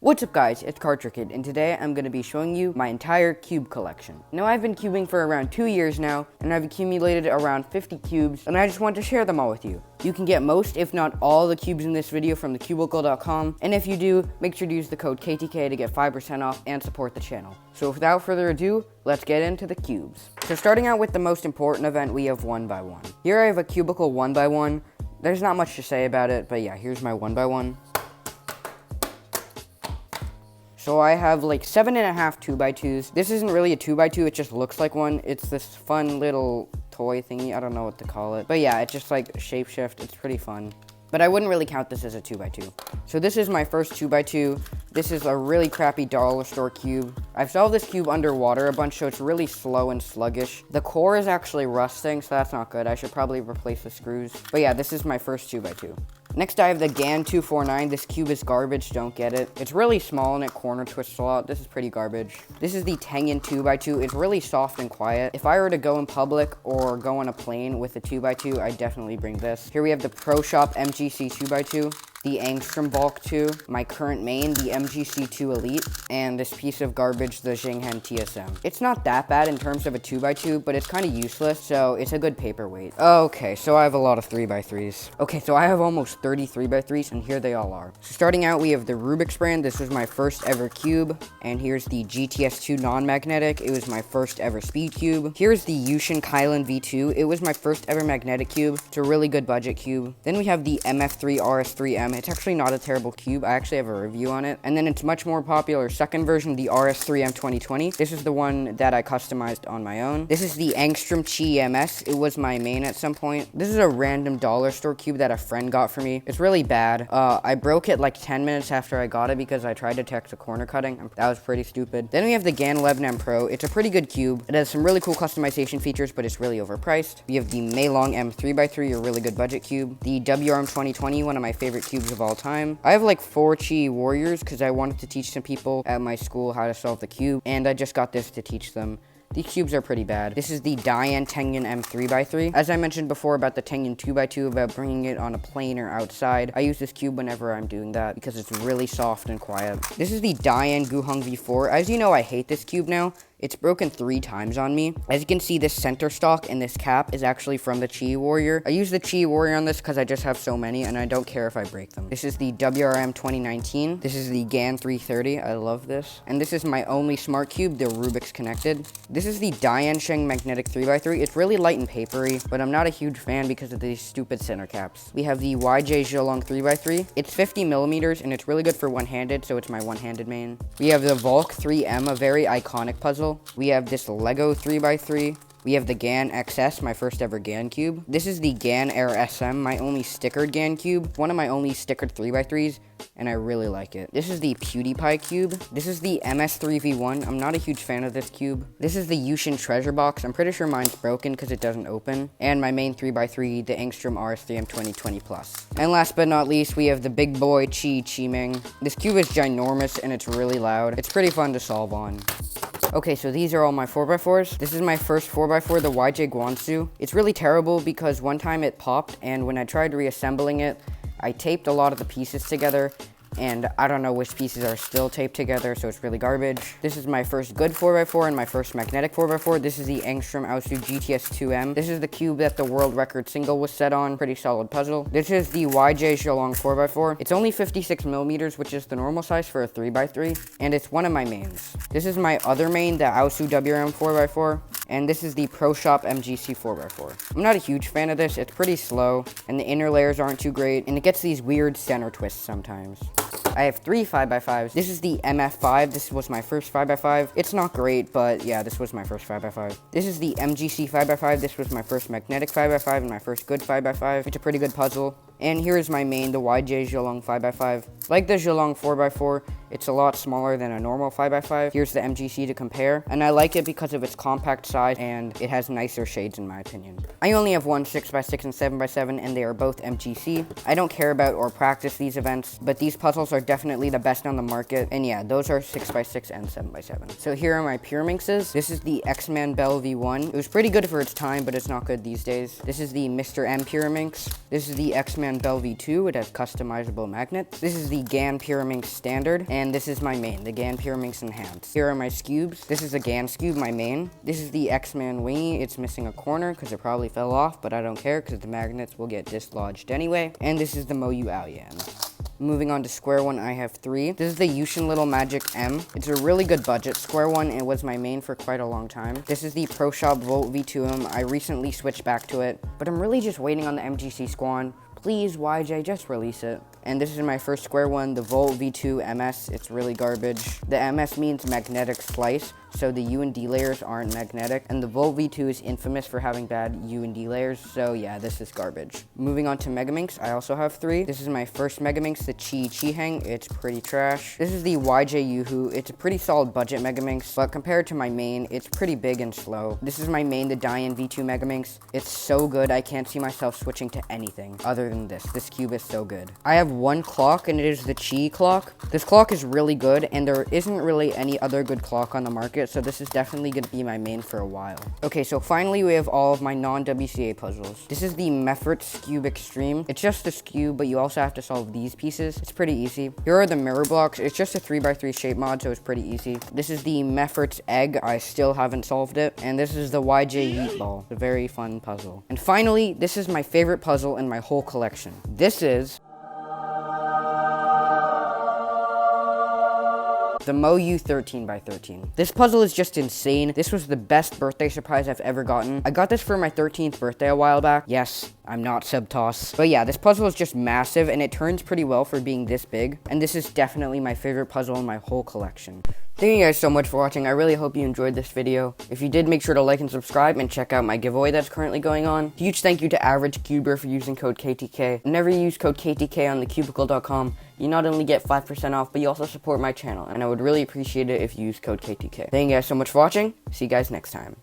What's up guys, it's Kid, and today I'm going to be showing you my entire cube collection. Now I've been cubing for around 2 years now, and I've accumulated around 50 cubes, and I just want to share them all with you. You can get most, if not all, the cubes in this video from thecubicle.com, and if you do, make sure to use the code KTK to get 5% off and support the channel. So without further ado, let's get into the cubes. So starting out with the most important event, we have 1x1. Here I have a cubicle 1x1. There's not much to say about it, but yeah, here's my 1x1. So I have like 7.5 2x2s. This isn't really a 2x2, it just looks like one. It's this fun little toy thingy, I don't know what to call it. But yeah, it's just like shapeshift, it's pretty fun. But I wouldn't really count this as a 2x2. So this is my first 2x2. This is a really crappy dollar store cube. I've solved this cube underwater a bunch, so it's really slow and sluggish. The core is actually rusting, so that's not good. I should probably replace the screws. But yeah, this is my first 2x2. Next, I have the GAN 249. This cube is garbage, don't get it. It's really small and it corner twists a lot. This is pretty garbage. This is the Tengen 2x2. It's really soft and quiet. If I were to go in public or go on a plane with a 2x2, I'd definitely bring this. Here we have the Pro Shop MGC 2x2. The Angstrom Bulk 2, my current main, the MGC2 Elite, and this piece of garbage, the Jinghen TSM. It's not that bad in terms of a 2x2, but it's kind of useless, so it's a good paperweight. Okay, so I have a lot of 3x3s. Okay, so I have almost 30 3x3s, and here they all are. So starting out, we have the Rubik's brand. This was my first ever cube, and here's the GTS2 non-magnetic. It was my first ever speed cube. Here's the Yushin Kylan V2. It was my first ever magnetic cube. It's a really good budget cube. Then we have the MF3 RS3M. It's actually not a terrible cube. I actually have a review on it. And then it's much more popular second version, the RS3M 2020. This is the one that I customized on my own. This is the Angstrom Chi EMS. It was my main at some point. This is a random dollar store cube that a friend got for me. It's really bad. I broke it like 10 minutes after I got it because I tried to text a corner cutting. That was pretty stupid. Then we have the GAN 11M Pro. It's a pretty good cube. It has some really cool customization features, but it's really overpriced. We have the Meilong M3x3, a really good budget cube. The WRM 2020, one of my favorite cubes of all time. I have like 4 Chi Warriors because I wanted to teach some people at my school how to solve the cube, and I just got this to teach them. These cubes are pretty bad. This is the Dian Tengen M3x3. As I mentioned before about the Tengen 2x2, about bringing it on a plane or outside, I use this cube whenever I'm doing that because it's really soft and quiet. This is the Dian Guhong V4. As you know, I hate this cube now. It's broken 3 times on me. As you can see, this center stock and this cap is actually from the Chi Warrior. I use the Chi Warrior on this because I just have so many and I don't care if I break them. This is the WRM 2019. This is the GAN 330. I love this. And this is my only smart cube, the Rubik's Connected. This is the Diansheng Magnetic 3x3. It's really light and papery, but I'm not a huge fan because of these stupid center caps. We have the YJ Zhilong 3x3. It's 50 millimeters and it's really good for one-handed, so it's my one-handed main. We have the Volk 3M, a very iconic puzzle. We have this Lego 3x3. We have the GAN XS, my first ever GAN cube. This is the GAN Air SM, my only stickered GAN cube. One of my only stickered 3x3s, and I really like it. This is the PewDiePie cube. This is the MS3V1. I'm not a huge fan of this cube. This is the Yushin Treasure Box. I'm pretty sure mine's broken because it doesn't open. And my main 3x3, the Angstrom RS3M 2020 Plus. And last but not least, we have the big boy Chi-Ming. This cube is ginormous and it's really loud. It's pretty fun to solve on. Okay, so these are all my 4x4s. This is my first 4x4, the YJ Guansu. It's really terrible because one time it popped, and when I tried reassembling it, I taped a lot of the pieces together, and I don't know which pieces are still taped together, so it's really garbage. This is my first good 4x4 and my first magnetic 4x4. This is the Angstrom Aosu GTS2M. This is the cube that the world record single was set on. Pretty solid puzzle. This is the YJ Zhilong 4x4. It's only 56 millimeters, which is the normal size for a 3x3, and it's one of my mains. This is my other main, the Aosu WRM 4x4. And this is the Pro Shop MGC 4x4. I'm not a huge fan of this. It's pretty slow, and the inner layers aren't too great, and it gets these weird center twists sometimes. I have 3 5x5s. This is the MF5. This was my first 5x5. It's not great, but yeah, this was my first 5x5. This is the MGC 5x5. This was my first magnetic 5x5 and my first good 5x5. It's a pretty good puzzle. And here is my main, the YJ Zhilong 5x5. Like the Zhilong 4x4, it's a lot smaller than a normal 5x5. Here's the MGC to compare. And I like it because of its compact size and it has nicer shades in my opinion. I only have one 6x6 and 7x7 and they are both MGC. I don't care about or practice these events, but these puzzles are definitely the best on the market. And yeah, those are 6x6 and 7x7. So here are my Pyraminxes. This is the X-Man Bell V1. It was pretty good for its time, but it's not good these days. This is the Mr. M Pyraminx. This is the X-Man X-Man Bell V2. It has customizable magnets. This is the GAN Pyraminx Standard, and this is my main, the GAN Pyraminx Enhanced. Here are my Skewbs. This is a GAN Skewb, my main. This is the X-Man Wingy. It's missing a corner because it probably fell off, but I don't care because the magnets will get dislodged anyway. And this is the Moyu Aoyan. Moving on to square one, I have 3. This is the Yushin Little Magic M. It's a really good budget square one. It was my main for quite a long time. This is the Pro Shop Volt V2M. I recently switched back to it, but I'm really just waiting on the MGC Squan. Please, YJ, just release it. And this is my first square one, the Volt V2 MS. It's really garbage. The MS means magnetic slice, so the U and D layers aren't magnetic. And the Volt V2 is infamous for having bad U and D layers, so yeah, this is garbage. Moving on to Megaminx, I also have 3. This is my first Megaminx, the Chi Hang. It's pretty trash. This is the YJ Yuhu. It's a pretty solid budget Megaminx, but compared to my main, it's pretty big and slow. This is my main, the Dian V2 Megaminx. It's so good, I can't see myself switching to anything other than this. This cube is so good. I have one clock, and it is the Chi clock. This clock is really good, and there isn't really any other good clock on the market, so this is definitely going to be my main for a while. Okay, so finally we have all of my non-WCA puzzles. This is the Meffert's Skewb Extreme. It's just a Skewb, but you also have to solve these pieces. It's pretty easy. Here are the mirror blocks. It's just a 3x3 shape mod, so it's pretty easy. This is the Meffert's Egg. I still haven't solved it. And this is the YJ Yeet Ball. It's a very fun puzzle. And finally, this is my favorite puzzle in my whole collection. This is the Moyu 13x13. This puzzle is just insane. This was the best birthday surprise I've ever gotten. I got this for my 13th birthday a while back. Yes, I'm not Subtoss. But yeah, this puzzle is just massive, and it turns pretty well for being this big. And this is definitely my favorite puzzle in my whole collection. Thank you guys so much for watching. I really hope you enjoyed this video. If you did, make sure to like and subscribe and check out my giveaway that's currently going on. Huge thank you to Average Cuber for using code KTK. Whenever you use code KTK on thecubicle.com, you not only get 5% off, but you also support my channel, and I would really appreciate it if you use code KTK. Thank you guys so much for watching. See you guys next time.